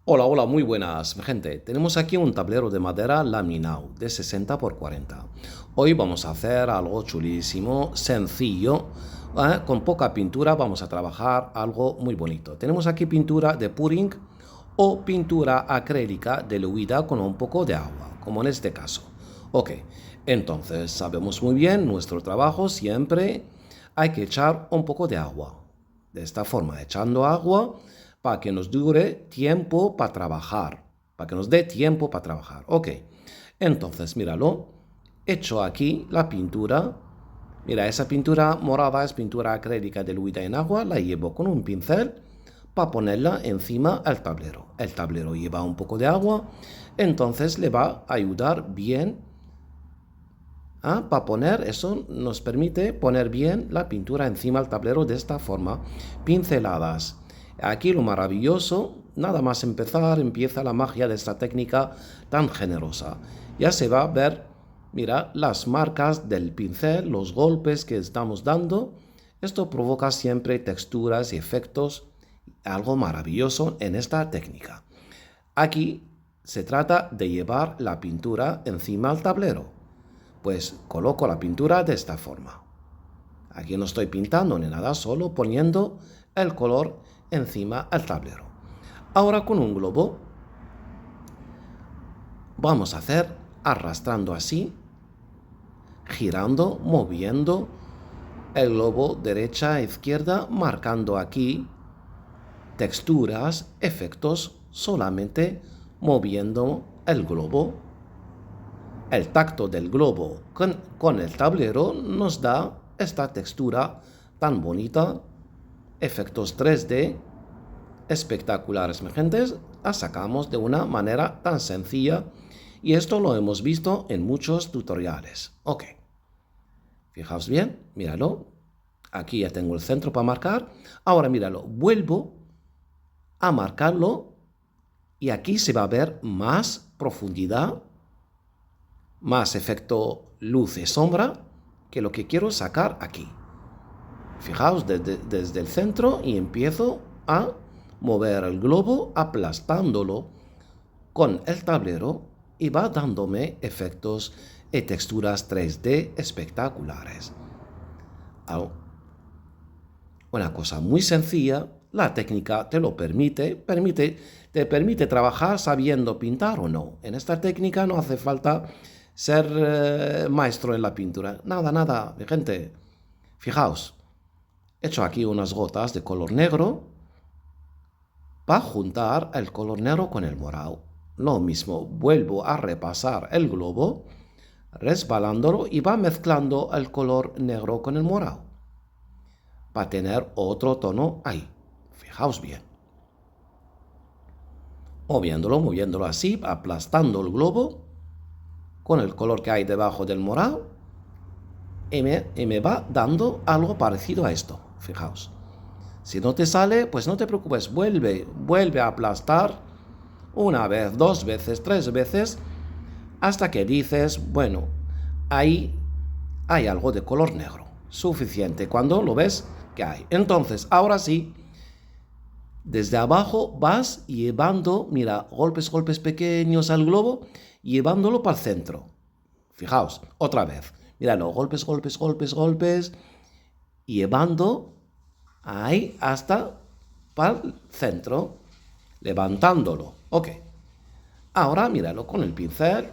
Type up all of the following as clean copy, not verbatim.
Hola, hola, muy buenas, gente. Tenemos aquí un tablero de madera laminado de 60 por 40. Hoy vamos a hacer algo chulísimo, sencillo. Con poca pintura vamos a trabajar algo muy bonito. Tenemos aquí pintura de pudding o pintura acrílica diluida con un poco de agua, como en este caso. Ok, entonces sabemos muy bien, nuestro trabajo siempre hay que echar un poco de agua. De esta forma, echando agua para que nos dure tiempo para trabajar, para que nos dé tiempo para trabajar. Ok, entonces míralo, echo aquí la pintura. Mira, esa pintura morada es pintura acrílica diluida en agua, la llevo con un pincel para ponerla encima del tablero. El tablero lleva un poco de agua, entonces le va a ayudar bien para poner, eso nos permite poner bien la pintura encima del tablero de esta forma, pinceladas. Aquí lo maravilloso, nada más empezar, empieza la magia de esta técnica tan generosa. Ya se va a ver, mira, las marcas del pincel, los golpes que estamos dando. Esto provoca siempre texturas y efectos, algo maravilloso en esta técnica. Aquí se trata de llevar la pintura encima del tablero. Pues coloco la pintura de esta forma. Aquí no estoy pintando ni nada, solo poniendo el color encima del tablero. Ahora con un globo vamos a hacer arrastrando así, girando, moviendo el globo derecha a izquierda, marcando aquí texturas, efectos, solamente moviendo el globo. El tacto del globo con el tablero nos da esta textura tan bonita, efectos 3D espectaculares, mi gente. La sacamos de una manera tan sencilla y esto lo hemos visto en muchos tutoriales. Ok, fijaos bien, míralo. Aquí ya tengo el centro para marcar. Ahora míralo, vuelvo a marcarlo y aquí se va a ver más profundidad, más efecto luz y sombra, que lo que quiero sacar aquí. Fijaos desde el centro y empiezo a mover el globo aplastándolo con el tablero y va dándome efectos y texturas 3D espectaculares. Una cosa muy sencilla, la técnica te lo te permite trabajar sabiendo pintar o no. En esta técnica no hace falta ser maestro en la pintura. Nada, nada, mi gente. Fijaos, he hecho aquí unas gotas de color negro para juntar el color negro con el morado. Lo mismo, vuelvo a repasar el globo, resbalándolo y va mezclando el color negro con el morado para tener otro tono ahí. Fijaos bien. Moviéndolo así, aplastando el globo con el color que hay debajo del morado y me va dando algo parecido a esto. Fijaos. Si no te sale, pues no te preocupes, vuelve a aplastar una vez, dos veces, tres veces, hasta que dices, bueno, ahí hay algo de color negro. Suficiente cuando lo ves que hay. Entonces, ahora sí, desde abajo vas llevando, mira, golpes pequeños al globo, llevándolo para el centro. Fijaos, otra vez. Míralo, golpes, llevando ahí hasta para el centro, levantándolo. Ok. Ahora míralo con el pincel.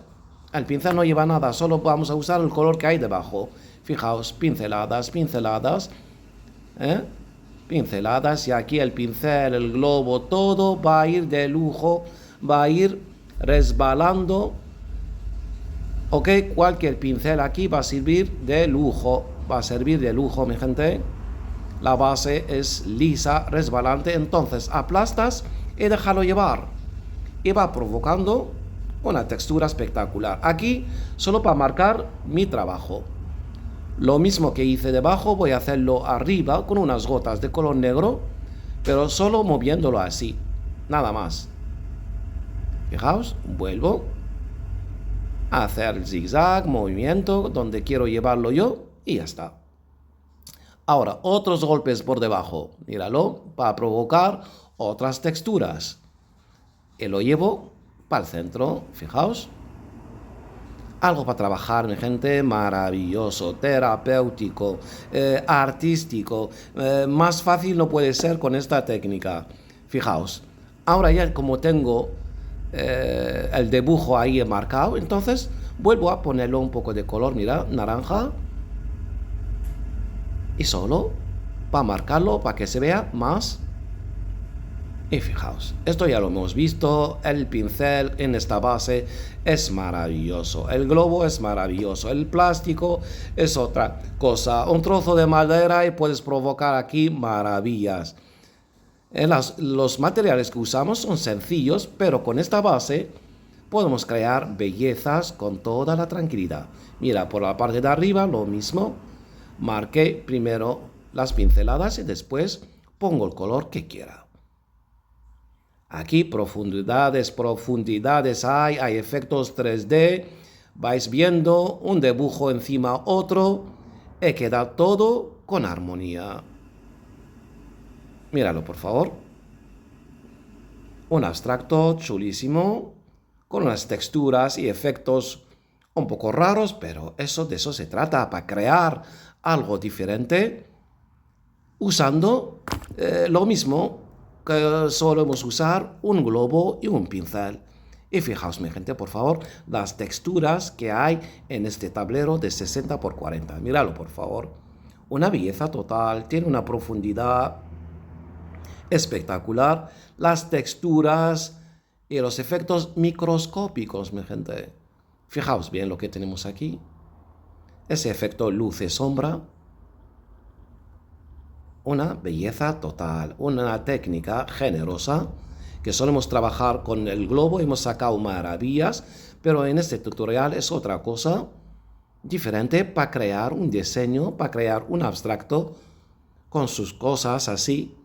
El pincel no lleva nada, solo vamos a usar el color que hay debajo. Fijaos, pinceladas, ¿eh? Pinceladas, y aquí el pincel, el globo, todo va a ir de lujo, va a ir resbalando. Ok, cualquier pincel aquí va a servir de lujo, mi gente. La base es lisa, resbalante, entonces aplastas y déjalo llevar. Y va provocando una textura espectacular. Aquí, solo para marcar mi trabajo. Lo mismo que hice debajo, voy a hacerlo arriba con unas gotas de color negro, pero solo moviéndolo así, nada más. Fijaos, vuelvo a hacer el zigzag, movimiento, donde quiero llevarlo yo, y ya está. Ahora, otros golpes por debajo, míralo, para provocar otras texturas. y lo llevo para el centro, fijaos. Algo para trabajar, mi gente, maravilloso, terapéutico, artístico. Más fácil no puede ser con esta técnica. Fijaos, ahora ya como tengo el dibujo ahí marcado, entonces vuelvo a ponerlo un poco de color, mira, naranja. Y solo para marcarlo, para que se vea más. Y fijaos, esto ya lo hemos visto, el pincel en esta base es maravilloso, el globo es maravilloso, el plástico es otra cosa, un trozo de madera y puedes provocar aquí maravillas. Los materiales que usamos son sencillos, pero con esta base podemos crear bellezas con toda la tranquilidad. Mira, por la parte de arriba lo mismo, marqué primero las pinceladas y después pongo el color que quiera. Aquí profundidades hay efectos 3D, vais viendo un dibujo encima otro y queda todo con armonía. Míralo, por favor. Un abstracto chulísimo, con unas texturas y efectos un poco raros, pero de eso se trata, para crear algo diferente, usando lo mismo que solemos usar un globo y un pincel. Y fijaos, mi gente, por favor, las texturas que hay en este tablero de 60 x 40. Míralo, por favor. Una belleza total, tiene una profundidad espectacular. Las texturas y los efectos microscópicos, mi gente. Fijaos bien lo que tenemos aquí. Ese efecto luz y sombra. Una belleza total, una técnica generosa que solemos trabajar con el globo, hemos sacado maravillas, pero en este tutorial es otra cosa diferente para crear un diseño, para crear un abstracto con sus cosas así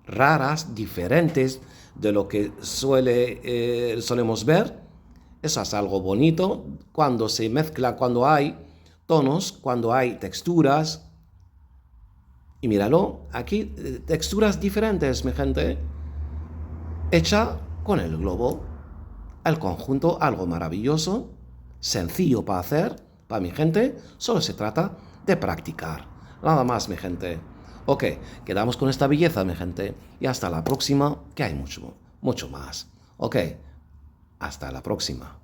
raras, diferentes de lo que solemos ver. Eso es algo bonito cuando se mezcla, cuando hay tonos, cuando hay texturas. Y míralo, aquí texturas diferentes, mi gente, hecha con el globo. El conjunto, algo maravilloso, sencillo para hacer, para mi gente, solo se trata de practicar. Nada más, mi gente. Ok, quedamos con esta belleza, mi gente, y hasta la próxima, que hay mucho más. Ok, hasta la próxima.